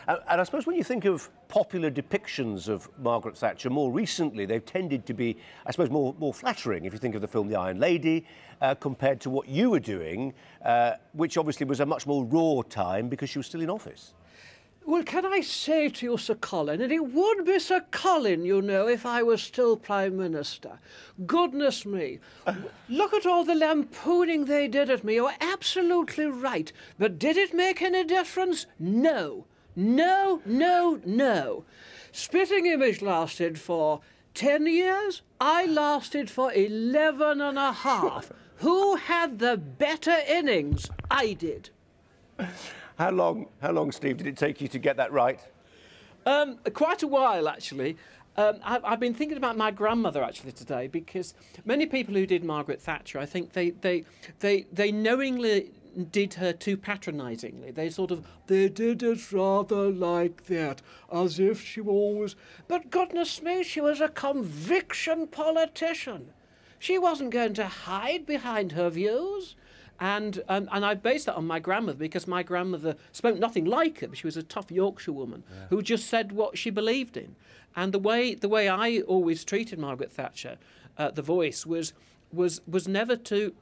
And I suppose when you think of popular depictions of Margaret Thatcher more recently, they've tended to be, I suppose, more flattering. If you think of the film The Iron Lady, compared to what you were doing, which obviously was a much more raw time because she was still in office. Well, can I say to you, Sir Colin, and it would be Sir Colin, you know, if I was still Prime Minister. Goodness me. Look at all the lampooning they did at me. You're absolutely right. But did it make any difference? No. No, no, no. Spitting Image lasted for 10 years. I lasted for 11 and a half. Who had the better innings? I did. How long, Steve, did it take you to get that right? Quite a while, actually. I've been thinking about my grandmother, actually, today, because many people who did Margaret Thatcher, I think they knowingly did her too patronisingly. They did it rather like that, as if she were always... But goodness me, she was a conviction politician. She wasn't going to hide behind her views. And I based that on my grandmother, because my grandmother spoke nothing like her, but she was a tough Yorkshire woman who just said what she believed in. And the way I always treated Margaret Thatcher, The Voice, was never to...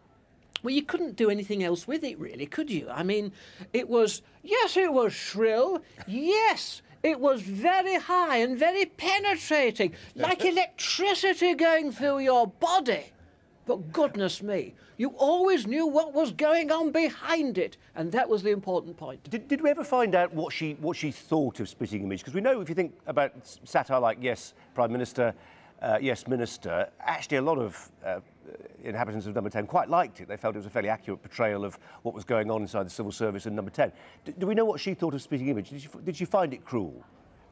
Well, you couldn't do anything else with it, really, could you? I mean, it was... Yes, it was shrill. Yes, it was very high and very penetrating, like electricity going through your body. But goodness me, you always knew what was going on behind it, and that was the important point. Did we ever find out what she thought of Spitting Image? Because we know, if you think about satire like Yes, Prime Minister, Yes, Minister, actually a lot of inhabitants of Number 10 quite liked it. They felt it was a fairly accurate portrayal of what was going on inside the civil service in Number 10. Do we know what she thought of Spitting Image? Did she find it cruel?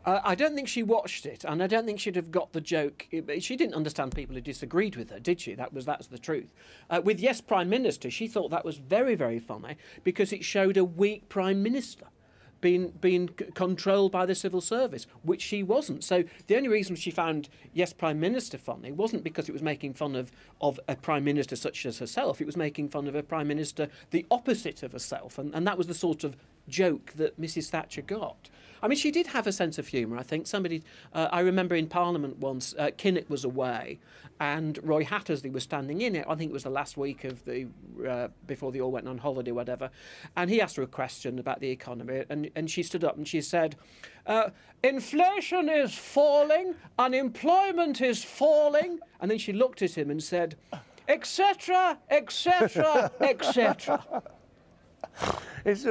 I don't think she watched it, and I don't think she'd have got the joke. She didn't understand people who disagreed with her, did she? That's the truth. With Yes, Prime Minister, she thought that was very, very funny because it showed a weak Prime Minister being controlled by the civil service, which she wasn't. So the only reason she found Yes, Prime Minister funny wasn't because it was making fun of a Prime Minister such as herself. It was making fun of a Prime Minister the opposite of herself, and that was the sort of joke that Mrs Thatcher got. I mean, she did have a sense of humour, I think. I remember in Parliament once, Kinnock was away and Roy Hattersley was standing in it. I think it was the last week of before they all went on holiday or whatever. And he asked her a question about the economy, and she stood up and she said, inflation is falling, unemployment is falling. And then she looked at him and said, etc., etc., etc. Is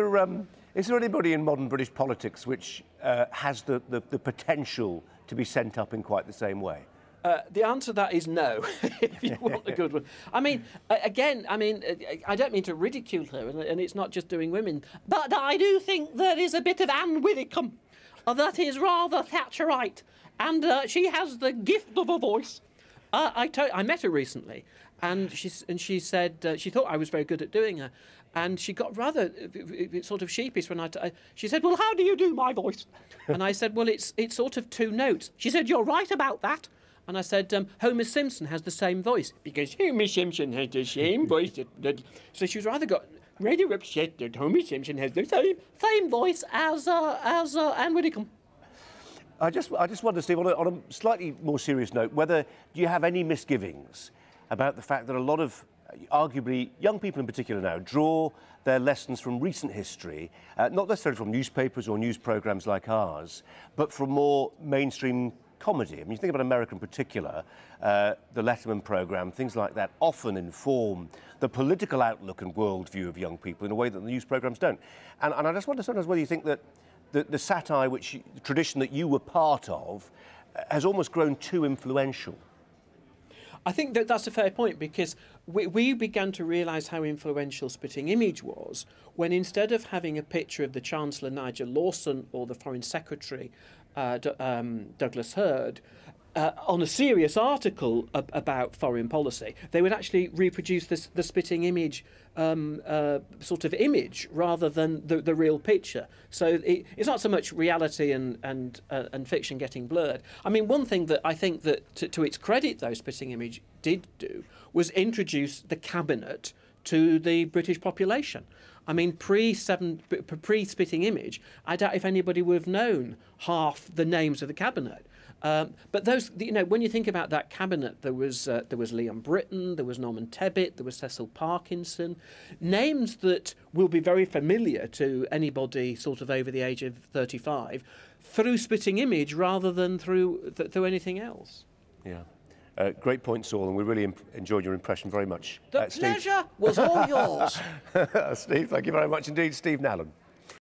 there anybody in modern British politics which has the potential to be sent up in quite the same way? The answer to that is no, if you want a good one. I mean, again, I don't mean to ridicule her, and it's not just doing women, but I do think there is a bit of Anne Widdecombe that is rather Thatcherite, and she has the gift of a voice. I met her recently, and she said she thought I was very good at doing her. And she got rather sort of sheepish when she said, well, how do you do my voice? And I said, well, it's sort of 2 notes. She said, you're right about that. And I said, Homer Simpson has the same voice. Because Homer Simpson has the same voice. So she was rather upset that Homer Simpson has the same voice as Anne Widdecombe. I just wonder, Steve, on a slightly more serious note, do you have any misgivings about the fact that a lot of arguably young people in particular now draw their lessons from recent history, not necessarily from newspapers or news programmes like ours, but from more mainstream comedy? I mean, you think about America in particular, the Letterman programme, things like that often inform the political outlook and worldview of young people in a way that the news programmes don't. And I just wonder sometimes whether you think that the satire, the tradition that you were part of, has almost grown too influential. I think that's a fair point, because we began to realise how influential Spitting Image was when, instead of having a picture of the Chancellor Nigel Lawson or the Foreign Secretary Douglas Hurd on a serious article about foreign policy, they would actually reproduce the Spitting Image sort of image rather than the real picture. So it's not so much reality and fiction getting blurred. I mean, one thing that I think that, to its credit, though, Spitting Image did do was introduce the cabinet to the British population. I mean, pre-Spitting Image, I doubt if anybody would have known half the names of the cabinet. But those, when you think about that cabinet, there was Leon Britton, there was Norman Tebbit, there was Cecil Parkinson, names that will be very familiar to anybody sort of over the age of 35 through Spitting Image rather than through anything else. Yeah. Great point, Saul, and we really enjoyed your impression very much. The pleasure was all yours. Steve, thank you very much indeed. Steve Nallon.